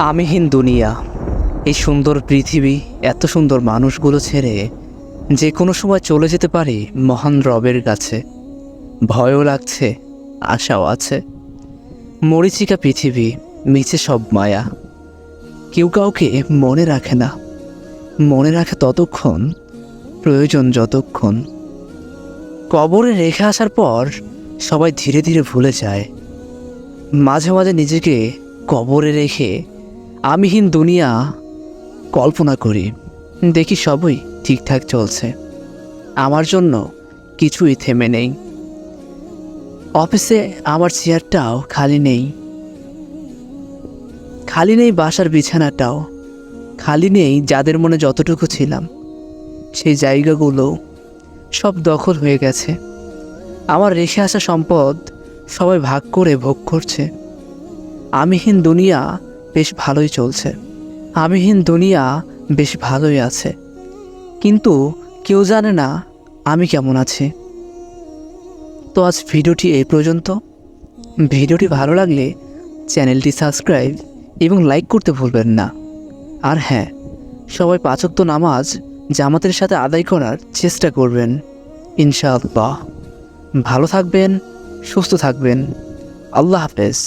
আমিহীন দুনিয়া, এই সুন্দর পৃথিবী, এত সুন্দর মানুষগুলো ছেড়ে যে কোনো সময় চলে যেতে পারি মহান রবের কাছে। ভয়ও লাগছে, আশাও আছে। মরীচিকা পৃথিবী, মিছে সব মায়া। কেউ কাউকে মনে রাখে না, মনে রাখে ততক্ষণ, প্রয়োজন যতক্ষণ। কবরে রেখে আসার পর সবাই ধীরে ধীরে ভুলে যায়। মাঝে মাঝে নিজেকে কবরে রেখে আমিহীন দুনিয়া কল্পনা করি, দেখি সবই ঠিকঠাক চলছে। আমার জন্য কিছুই থেমে নেই। অফিসে আমার চেয়ারটাও খালি নেই, খালি নেই বাসার বিছানাটাও, খালি নেই যাদের মনে যতটুকু ছিলাম সেই জায়গাগুলো সব দখল হয়ে গেছে। আমার রেখে আসা সম্পদ সবাই ভাগ করে ভোগ করছে। আমিহীন দুনিয়া বেশ ভালোই চলছে, আমিহীন দুনিয়া বেশ ভালোই আছে, কিন্তু কেউ জানে না আমি কেমন আছি। তো আজ ভিডিওটি এই পর্যন্ত। ভিডিওটি ভালো লাগলে চ্যানেলটি সাবস্ক্রাইব এবং লাইক করতে ভুলবেন না। আর হ্যাঁ, সবাই ৫ ওয়াক্ত নামাজ জামাতের সাথে আদায় করার চেষ্টা করবেন ইনশাআল্লাহ। ভালো থাকবেন, সুস্থ থাকবেন। আল্লাহ হাফেজ।